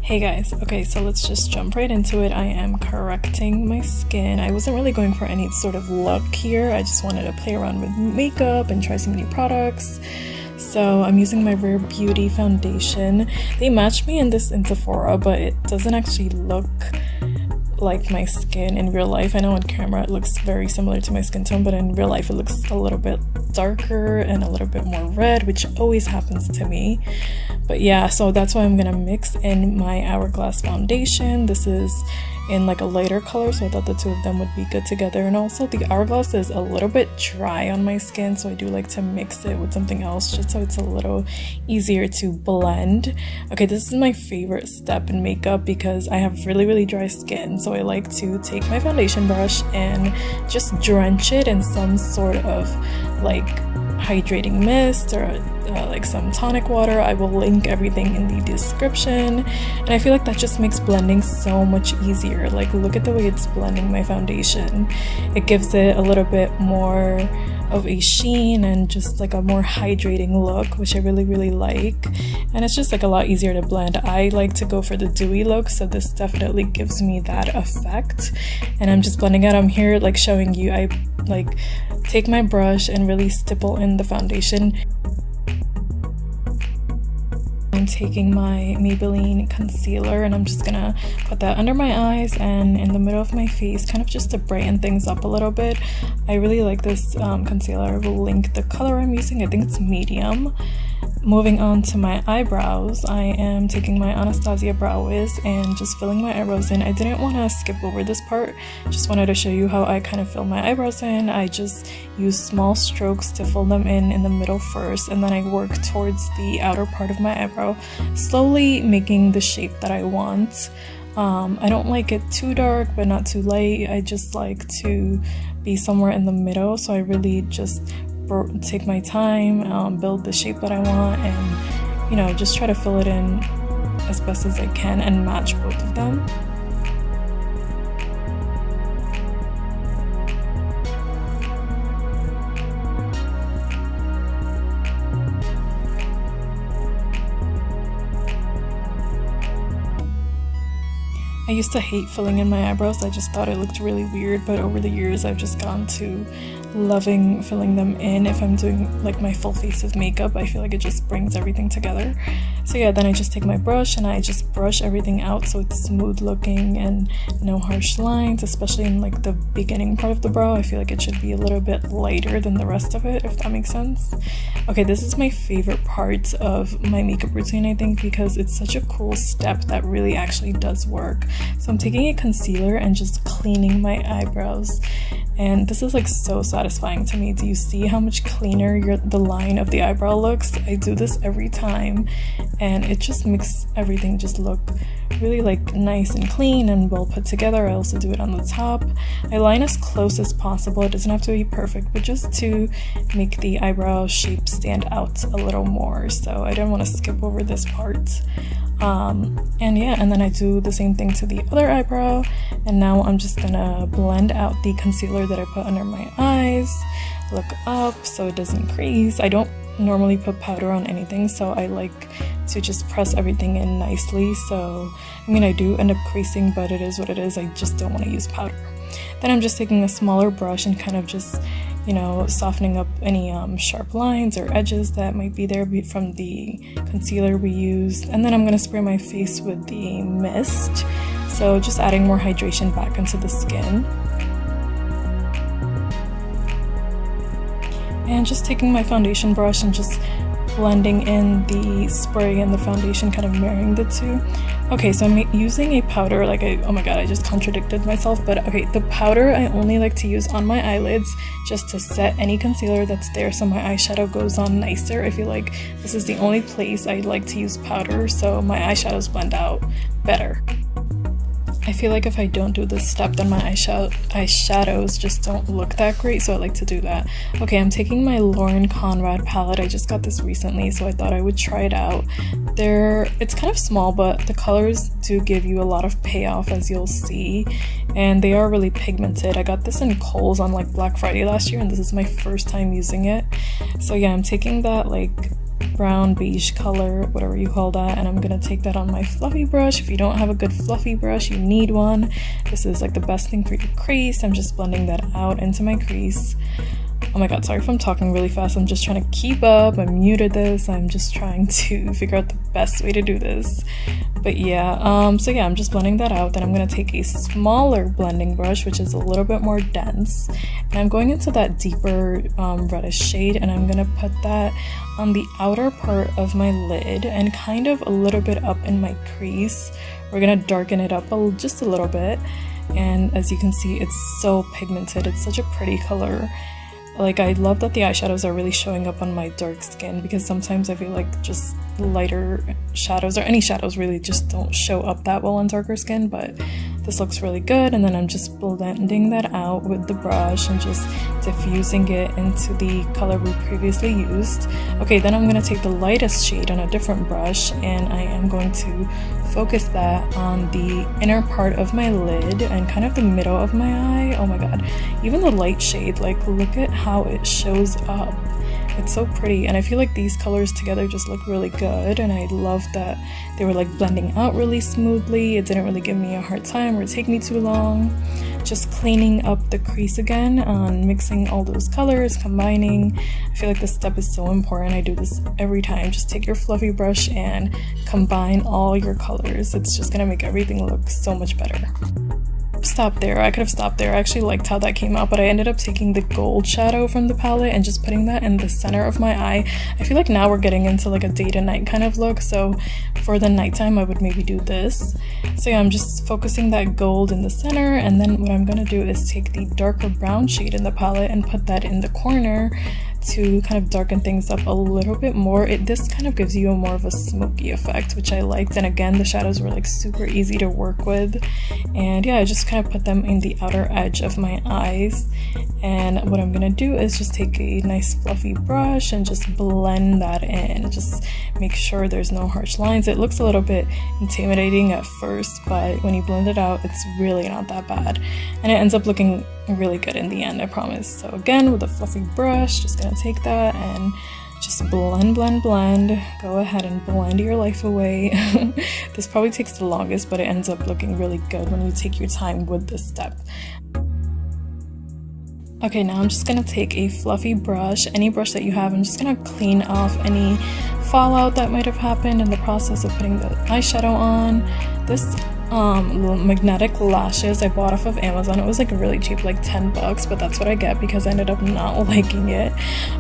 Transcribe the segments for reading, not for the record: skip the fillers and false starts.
Hey guys, okay, so let's just jump right into it. I am correcting my skin. I wasn't really going for any sort of look here. I just wanted to play around with makeup and try some new products. So I'm using my Rare Beauty foundation. They matched me in this in Sephora, but it doesn't actually look like my skin in real life. I know on camera it looks very similar to my skin tone, but in real life it looks a little bit darker and a little bit more red, which always happens to me. But yeah, so that's why I'm gonna mix in my Hourglass foundation. This is in like a lighter color, so I thought the two of them would be good together. And also the Hourglass is a little bit dry on my skin, so I do like to mix it with something else just so it's a little easier to blend. Okay, this is my favorite step in makeup because I have really dry skin, so I like to take my foundation brush and just drench it in some sort of like hydrating mist or like some tonic water. I will link everything in the description, and I feel like that just makes blending so much easier. Like, look at the way it's blending my foundation. It gives it a little bit more of a sheen and just like a more hydrating look, which I really like, and it's just like a lot easier to blend. I like to go for the dewy look, so this definitely gives me that effect. And I'm just blending it. I'm here like showing you. I like take my brush and really stipple in the foundation. I'm taking my Maybelline concealer and I'm just gonna put that under my eyes and in the middle of my face, kind of just to brighten things up a little bit. I really like this concealer. I will link the color I'm using. I think it's medium. Moving on to my eyebrows, I am taking my Anastasia Brow Wiz and just filling my eyebrows in. I didn't want to skip over this part, just wanted to show you how I kind of fill my eyebrows in. I just use small strokes to fill them in the middle first, and then I work towards the outer part of my eyebrow, slowly making the shape that I want. I don't like it too dark but not too light. I just like to be somewhere in the middle, so I really just take my time, build the shape that I want, and you know, just try to fill it in as best as I can and match both of them. I used to hate filling in my eyebrows. I just thought it looked really weird, but over the years I've just gone to loving filling them in. If I'm doing like my full face of makeup, I feel like it just brings everything together. So yeah, then I just take my brush and I just brush everything out so it's smooth looking and no harsh lines, especially in like the beginning part of the brow. I feel like it should be a little bit lighter than the rest of it, if that makes sense. Okay, this is my favorite part of my makeup routine, I think, because it's such a cool step that really actually does work. So I'm taking a concealer and just cleaning my eyebrows, and this is like so satisfying to me. Do you see how much cleaner the line of the eyebrow looks? I do this every time and it just makes everything just look really like nice and clean and well put together. I also do it on the top. I line as close as possible. It doesn't have to be perfect, but just to make the eyebrow shape stand out a little more. So I don't want to skip over this part. And yeah, and then I do the same thing to the other eyebrow, and now I'm just gonna blend out the concealer that I put under my eyes, look up so it doesn't crease. I don't normally put powder on anything, so I like to just press everything in nicely. So I mean, I do end up creasing, but it is what it is. I just don't want to use powder. Then I'm just taking a smaller brush and kind of just, you know, softening up any sharp lines or edges that might be there from the concealer we used. And then I'm going to spray my face with the mist, so just adding more hydration back into the skin. And just taking my foundation brush and just blending in the spray and the foundation, kind of marrying the two. Okay, so I'm using a powder, like oh my god, I just contradicted myself, but okay, the powder I only like to use on my eyelids just to set any concealer that's there so my eyeshadow goes on nicer. I feel like this is the only place I like to use powder so my eyeshadows blend out better. I feel like if I don't do this step, then my eyeshadows just don't look that great, so I like to do that. Okay, I'm taking my Lauren Conrad palette. I just got this recently, so I thought I would try it out. It's kind of small, but the colors do give you a lot of payoff, as you'll see, and they are really pigmented. I got this in Kohl's on like Black Friday last year, and this is my first time using it. So yeah, I'm taking that like brown beige color, whatever you call that, and I'm gonna take that on my fluffy brush. If you don't have a good fluffy brush, you need one. This is like the best thing for your crease. I'm just blending that out into my crease. Oh my god, sorry if I'm talking really fast. I'm just trying to keep up. I muted this. I'm just trying to figure out the best way to do this. But yeah, so yeah, I'm just blending that out. Then I'm going to take a smaller blending brush, which is a little bit more dense. And I'm going into that deeper reddish shade, and I'm going to put that on the outer part of my lid and kind of a little bit up in my crease. We're going to darken it up just a little bit. And as you can see, it's so pigmented. It's such a pretty color. Like, I love that the eyeshadows are really showing up on my dark skin, because sometimes I feel like just lighter shadows or any shadows really just don't show up that well on darker skin, but this looks really good. And then I'm just blending that out with the brush and just diffusing it into the color we previously used. Okay, then I'm going to take the lightest shade on a different brush, and I am going to focus that on the inner part of my lid and kind of the middle of my eye. Oh my god, even the light shade, like, look at how it shows up. It's so pretty, and I feel like these colors together just look really good, and I love that they were like blending out really smoothly. It didn't really give me a hard time or take me too long. Just cleaning up the crease again on mixing all those colors, combining. I feel like this step is so important. I do this every time. Just take your fluffy brush and combine all your colors. It's just gonna make everything look so much better. Stop there. I could have stopped there. I actually liked how that came out, but I ended up taking the gold shadow from the palette and just putting that in the center of my eye. I feel like now we're getting into like a day to night kind of look, so for the nighttime I would maybe do this. So yeah, I'm just focusing that gold in the center, and then what I'm gonna do is take the darker brown shade in the palette and put that in the corner to kind of darken things up a little bit more. This kind of gives you a more of a smoky effect, which I liked. And again, the shadows were like super easy to work with. And yeah, I just kind of put them in the outer edge of my eyes. And what I'm gonna do is just take a nice fluffy brush and just blend that in. Just make sure there's no harsh lines. It looks a little bit intimidating at first, but when you blend it out, it's really not that bad. And it ends up looking really good in the end, I promise. So again, with a fluffy brush, just gonna take that and just blend, blend, blend. Go ahead and blend your life away. This probably takes the longest, but it ends up looking really good when you take your time with this step. Okay, now I'm just gonna take a fluffy brush, any brush that you have. I'm just gonna clean off any fallout that might have happened in the process of putting the eyeshadow on. This little magnetic lashes I bought off of Amazon. It was like really cheap, like 10 bucks, but that's what I get because I ended up not liking it.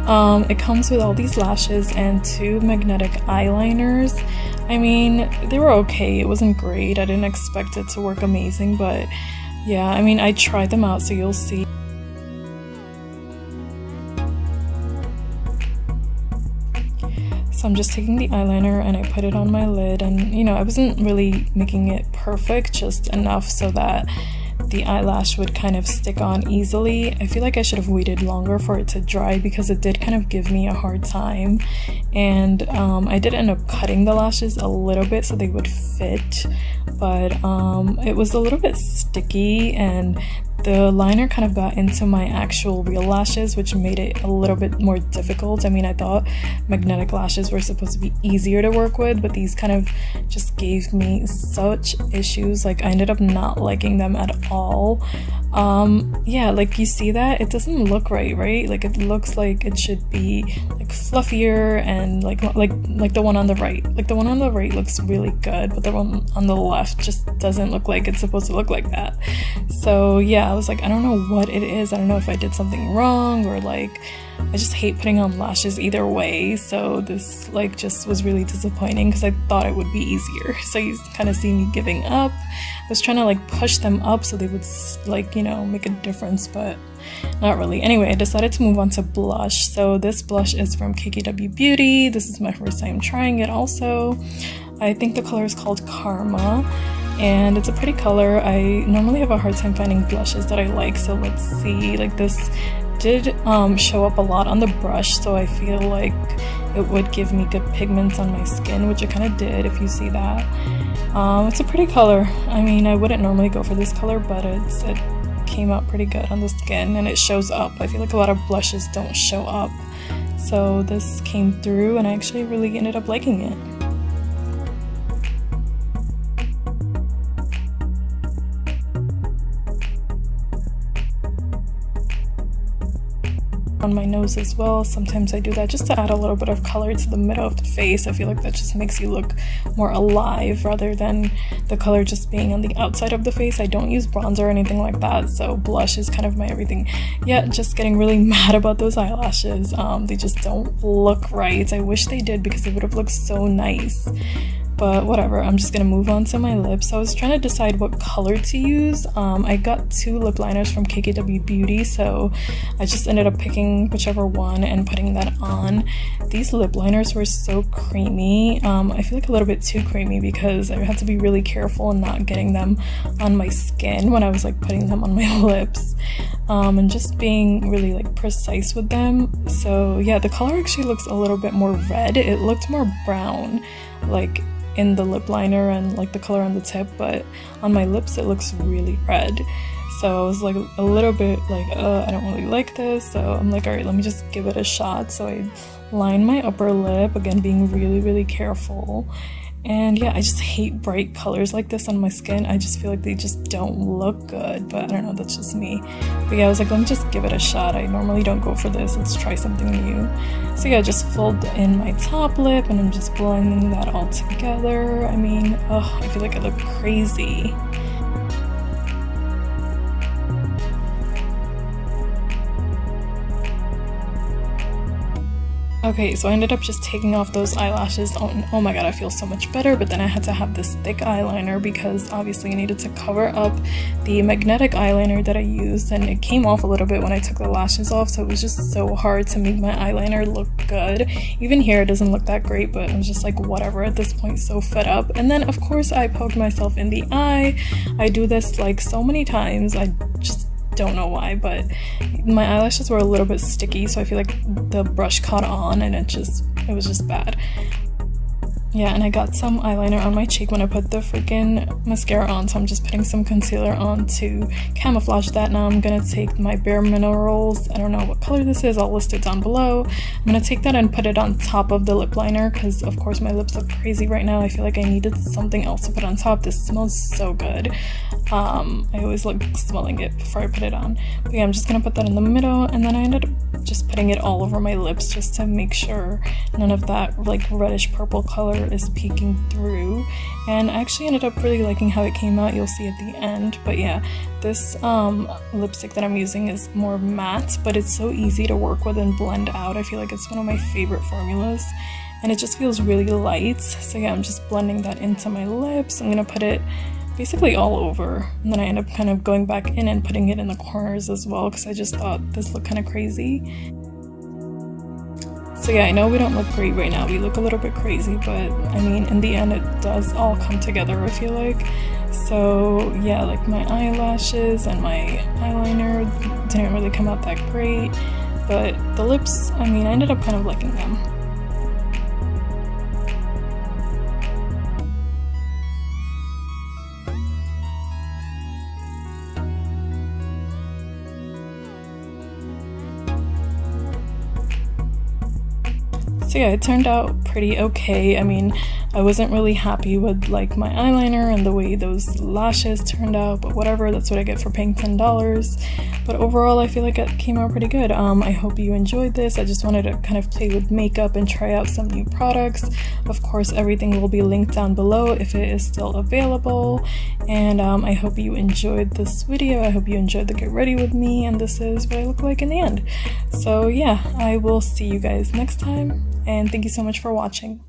It comes with all these lashes and 2 magnetic eyeliners. I mean, they were okay. It wasn't great. I didn't expect it to work amazing, but yeah, I mean, I tried them out, so you'll see. So I'm just taking the eyeliner and I put it on my lid, and you know, I wasn't really making it perfect, just enough so that the eyelash would kind of stick on easily. I feel like I should have waited longer for it to dry because it did kind of give me a hard time, and I did end up cutting the lashes a little bit so they would fit, but it was a little bit sticky and the liner kind of got into my actual real lashes, which made it a little bit more difficult. I mean, I thought magnetic lashes were supposed to be easier to work with, but these kind of just gave me such issues. Like, I ended up not liking them at all. Yeah, like, you see that? It doesn't look right? Like, it looks like it should be like fluffier and like the one on the right. Like, the one on the right looks really good, but the one on the left just doesn't look like it's supposed to look like that. So yeah, I was like, I don't know what it is. I don't know if I did something wrong, or like, I just hate putting on lashes either way. So this like just was really disappointing because I thought it would be easier. So you kind of see me giving up. I was trying to like push them up so they would like, you know, make a difference, but not really. Anyway, I decided to move on to blush. So this blush is from KKW Beauty. This is my first time trying it also. I think the color is called Karma, and it's a pretty color. I normally have a hard time finding blushes that I like, so let's see. Like, this did show up a lot on the brush, so I feel like it would give me good pigments on my skin, which it kind of did, if you see that. It's a pretty color. I mean, I wouldn't normally go for this color, but it came out pretty good on the skin, and it shows up. I feel like a lot of blushes don't show up, So this came through and I actually really ended up liking it. On my nose as well. Sometimes I do that just to add a little bit of color to the middle of the face. I feel like that just makes you look more alive rather than the color just being on the outside of the face. I don't use bronzer or anything like that, so blush is kind of my everything. Yeah, just getting really mad about those eyelashes. They just don't look right. I wish they did because they would have looked so nice. But whatever, I'm just gonna move on to my lips. So I was trying to decide what color to use. I got 2 lip liners from KKW Beauty, so I just ended up picking whichever one and putting that on. These lip liners were so creamy. I feel like a little bit too creamy because I had to be really careful in not getting them on my skin when I was like putting them on my lips. And just being really like precise with them. So yeah, the color actually looks a little bit more red. It looked more brown, like in the lip liner and like the color on the tip, but on my lips it looks really red. So I was like a little bit like, I don't really like this. So I'm like, all right, let me just give it a shot. So I line my upper lip, again being really careful. And yeah, I just hate bright colors like this on my skin. I just feel like they just don't look good, but I don't know, that's just me. But yeah, I was like, let me just give it a shot. I normally don't go for this. Let's try something new. So yeah, I just filled in my top lip and I'm just blending that all together. I mean, oh, I feel like I look crazy. Okay, so I ended up just taking off those eyelashes. Oh my god, I feel so much better, but then I had to have this thick eyeliner because obviously I needed to cover up the magnetic eyeliner that I used, and it came off a little bit when I took the lashes off, so it was just so hard to make my eyeliner look good. Even here it doesn't look that great, but I'm just like, whatever at this point, so fed up. And then of course I poked myself in the eye. I do this like so many times. I just don't know why, but my eyelashes were a little bit sticky, so I feel like the brush caught on and it was just bad. Yeah, and I got some eyeliner on my cheek when I put the freaking mascara on, so I'm just putting some concealer on to camouflage that. Now I'm gonna take my Bare Minerals, I don't know what color this is, I'll list it down below. I'm gonna take that and put it on top of the lip liner because of course my lips look crazy right now. I feel like I needed something else to put on top. This smells so good. I always like smelling it before I put it on. But yeah, I'm just gonna put that in the middle, and then I ended up just putting it all over my lips just to make sure none of that like reddish purple color is peeking through. And I actually ended up really liking how it came out. You'll see at the end. But yeah, this lipstick that I'm using is more matte, but it's so easy to work with and blend out. I feel like it's one of my favorite formulas, and it just feels really light. So yeah, I'm just blending that into my lips. I'm gonna put it basically all over, and then I end up kind of going back in and putting it in the corners as well because I just thought this looked kind of crazy. So yeah, I know we don't look great right now, we look a little bit crazy, but I mean in the end it does all come together, I feel like. So yeah, like my eyelashes and my eyeliner didn't really come out that great, but the lips, I mean I ended up kind of liking them. So yeah, it turned out pretty okay. I mean, I wasn't really happy with like my eyeliner and the way those lashes turned out, but whatever, that's what I get for paying $10. But overall, I feel like it came out pretty good. I hope you enjoyed this. I just wanted to kind of play with makeup and try out some new products. Of course, everything will be linked down below if it is still available. And I hope you enjoyed this video. I hope you enjoyed the get ready with me, and this is what I look like in the end. So yeah, I will see you guys next time, and thank you so much for watching.